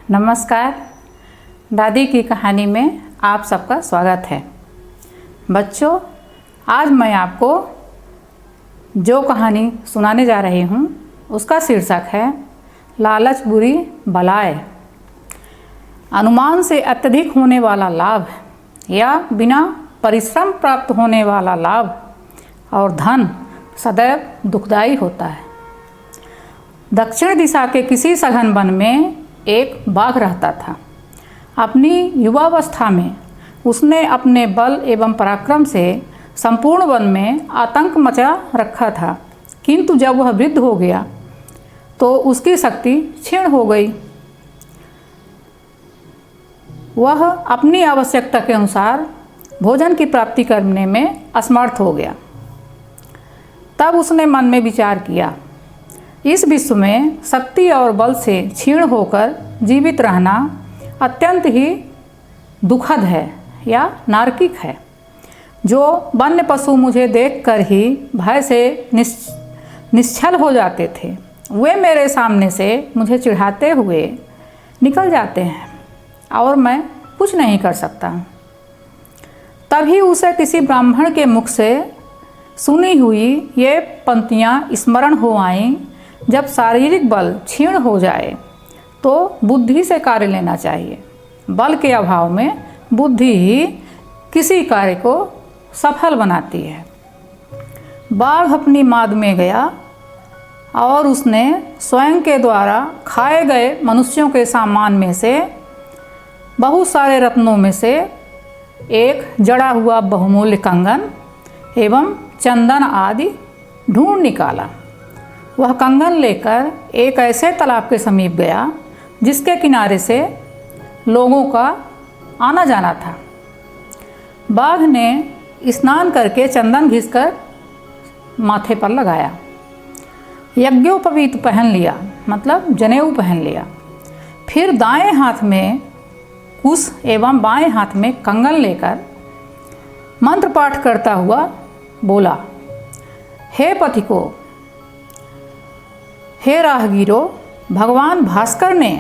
नमस्कार। दादी की कहानी में आप सबका स्वागत है। बच्चों, आज मैं आपको जो कहानी सुनाने जा रही हूँ उसका शीर्षक है लालच बुरी बलाए। अनुमान से अत्यधिक होने वाला लाभ या बिना परिश्रम प्राप्त होने वाला लाभ और धन सदैव दुखदायी होता है। दक्षिण दिशा के किसी सघन वन में एक बाघ रहता था। अपनी युवावस्था में उसने अपने बल एवं पराक्रम से संपूर्ण वन में आतंक मचा रखा था, किंतु जब वह वृद्ध हो गया तो उसकी शक्ति क्षीण हो गई। वह अपनी आवश्यकता के अनुसार भोजन की प्राप्ति करने में असमर्थ हो गया। तब उसने मन में विचार किया, इस विश्व में शक्ति और बल से क्षीण होकर जीवित रहना अत्यंत ही दुखद है या नारकीक है। जो वन्य पशु मुझे देखकर ही भय से निश्चल हो जाते थे, वे मेरे सामने से मुझे चिढ़ाते हुए निकल जाते हैं और मैं कुछ नहीं कर सकता। तभी उसे किसी ब्राह्मण के मुख से सुनी हुई ये पंक्तियाँ स्मरण हो आईं, जब शारीरिक बल क्षीण हो जाए तो बुद्धि से कार्य लेना चाहिए। बल के अभाव में बुद्धि ही किसी कार्य को सफल बनाती है। बाघ अपनी माद में गया और उसने स्वयं के द्वारा खाए गए मनुष्यों के सामान में से बहुत सारे रत्नों में से एक जड़ा हुआ बहुमूल्य कंगन एवं चंदन आदि ढूंढ निकाला। वह कंगन लेकर एक ऐसे तालाब के समीप गया जिसके किनारे से लोगों का आना जाना था। बाघ ने स्नान करके चंदन घिसकर माथे पर लगाया, यज्ञोपवीत पहन लिया, मतलब जनेऊ पहन लिया। फिर दाएं हाथ में कुश एवं बाएं हाथ में कंगन लेकर मंत्र पाठ करता हुआ बोला, हे पथिको, हे राहगीरों, भगवान भास्कर ने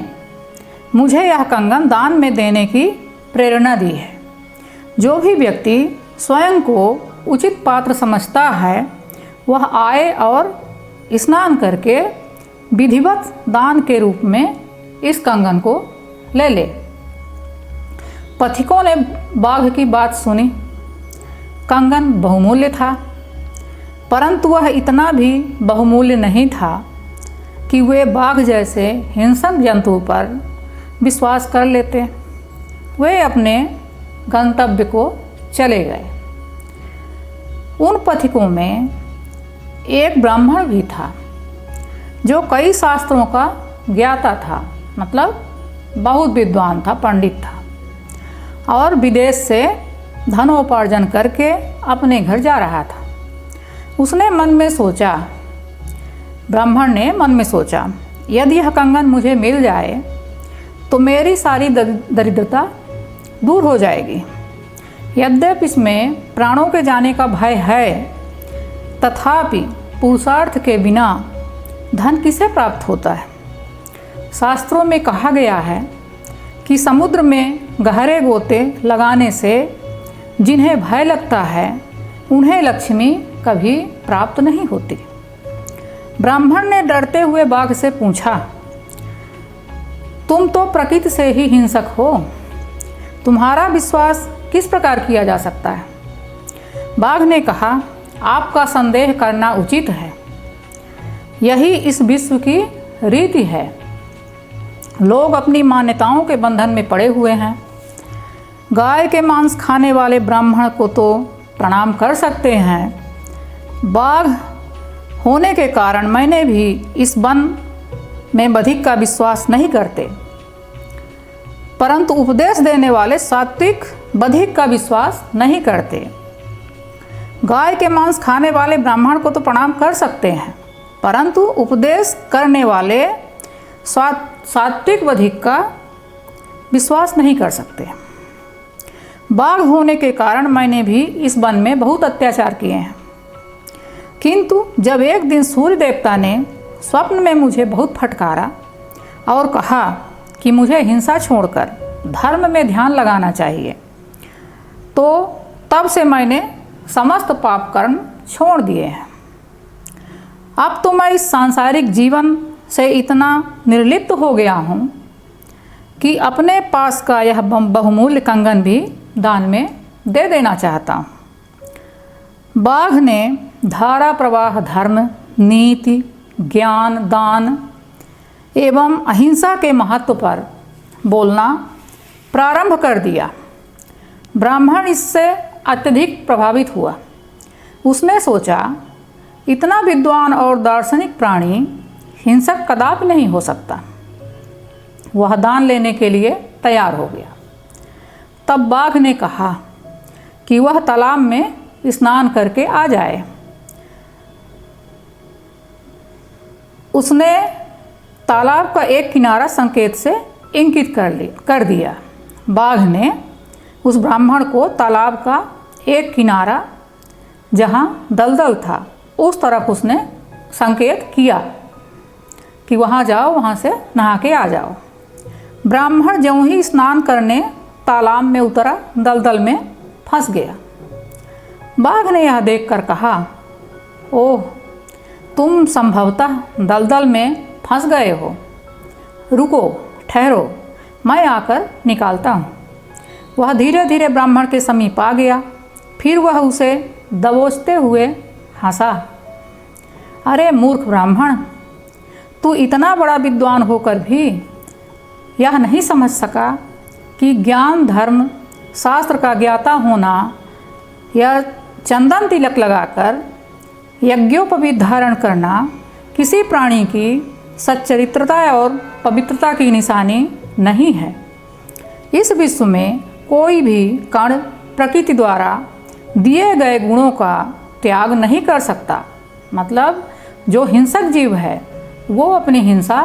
मुझे यह कंगन दान में देने की प्रेरणा दी है। जो भी व्यक्ति स्वयं को उचित पात्र समझता है वह आए और स्नान करके विधिवत दान के रूप में इस कंगन को ले ले। पथिकों ने बाघ की बात सुनी। कंगन बहुमूल्य था, परंतु वह इतना भी बहुमूल्य नहीं था कि वे बाघ जैसे हिंसक जंतु पर विश्वास कर लेते। वे अपने गंतव्य को चले गए। उन पथिकों में एक ब्राह्मण भी था जो कई शास्त्रों का ज्ञाता था, मतलब बहुत विद्वान था, पंडित था और विदेश से धनोपार्जन करके अपने घर जा रहा था। उसने मन में सोचा, ब्राह्मण ने मन में सोचा, यदि यह कंगन मुझे मिल जाए तो मेरी सारी दरिद्रता दूर हो जाएगी। यद्यपि इसमें प्राणों के जाने का भय है, तथापि पुरुषार्थ के बिना धन किसे प्राप्त होता है। शास्त्रों में कहा गया है कि समुद्र में गहरे गोते लगाने से जिन्हें भय लगता है उन्हें लक्ष्मी कभी प्राप्त नहीं होती। ब्राह्मण ने डरते हुए बाघ से पूछा, तुम तो प्रकृति से ही हिंसक हो, तुम्हारा विश्वास किस प्रकार किया जा सकता है। बाघ ने कहा, आपका संदेह करना उचित है, यही इस विश्व की रीति है। लोग अपनी मान्यताओं के बंधन में पड़े हुए हैं। गाय के मांस खाने वाले ब्राह्मण को तो प्रणाम कर सकते हैं। बाघ होने के कारण मैंने भी इस वन में बधिक का विश्वास नहीं करते, परंतु उपदेश देने वाले सात्विक बधिक का विश्वास नहीं करते। गाय के मांस खाने वाले ब्राह्मण को तो प्रणाम कर सकते हैं, परंतु उपदेश करने वाले सात्विक बधिक का विश्वास नहीं कर सकते। बाघ होने के कारण मैंने भी इस वन में बहुत अत्याचार किए हैं, किंतु जब एक दिन सूर्य देवता ने स्वप्न में मुझे बहुत फटकारा और कहा कि मुझे हिंसा छोड़कर धर्म में ध्यान लगाना चाहिए, तो तब से मैंने समस्त पाप कर्म छोड़ दिए हैं। अब तो मैं इस सांसारिक जीवन से इतना निर्लिप्त हो गया हूँ कि अपने पास का यह बहुमूल्य कंगन भी दान में दे देना चाहता हूँ। बाघ ने धारा प्रवाह धर्म, नीति, ज्ञान, दान एवं अहिंसा के महत्व पर बोलना प्रारंभ कर दिया। ब्राह्मण इससे अत्यधिक प्रभावित हुआ। उसने सोचा, इतना विद्वान और दार्शनिक प्राणी हिंसक कदापि नहीं हो सकता। वह दान लेने के लिए तैयार हो गया। तब बाघ ने कहा कि वह तालाब में स्नान करके आ जाए। उसने तालाब का एक किनारा संकेत से इंगित कर दिया। बाघ ने उस ब्राह्मण को तालाब का एक किनारा जहाँ दलदल था उस तरफ उसने संकेत किया कि वहाँ जाओ, वहाँ से नहा के आ जाओ। ब्राह्मण ज्यों ही स्नान करने तालाब में उतरा, दलदल में फंस गया। बाघ ने यह देखकर कहा, ओह, तुम संभवतः दलदल में फंस गए हो। रुको, ठहरो, मैं आकर निकालता हूँ। वह धीरे धीरे ब्राह्मण के समीप आ गया। फिर वह उसे दबोचते हुए हंसा। अरे मूर्ख ब्राह्मण, तू इतना बड़ा विद्वान होकर भी यह नहीं समझ सका कि ज्ञान, धर्म, शास्त्र का ज्ञाता होना या चंदन तिलक लगाकर यज्ञोपवीत धारण करना किसी प्राणी की सच्चरित्रता और पवित्रता की निशानी नहीं है। इस विश्व में कोई भी कण प्रकृति द्वारा दिए गए गुणों का त्याग नहीं कर सकता। मतलब जो हिंसक जीव है वो अपनी हिंसा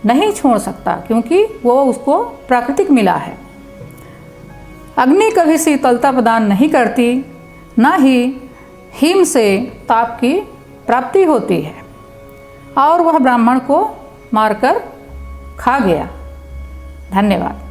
नहीं छोड़ सकता, क्योंकि वो उसको प्राकृतिक मिला है। अग्नि कभी शीतलता प्रदान नहीं करती, न ही हिम से ताप की प्राप्ति होती है। और वह ब्राह्मण को मारकर खा गया। धन्यवाद।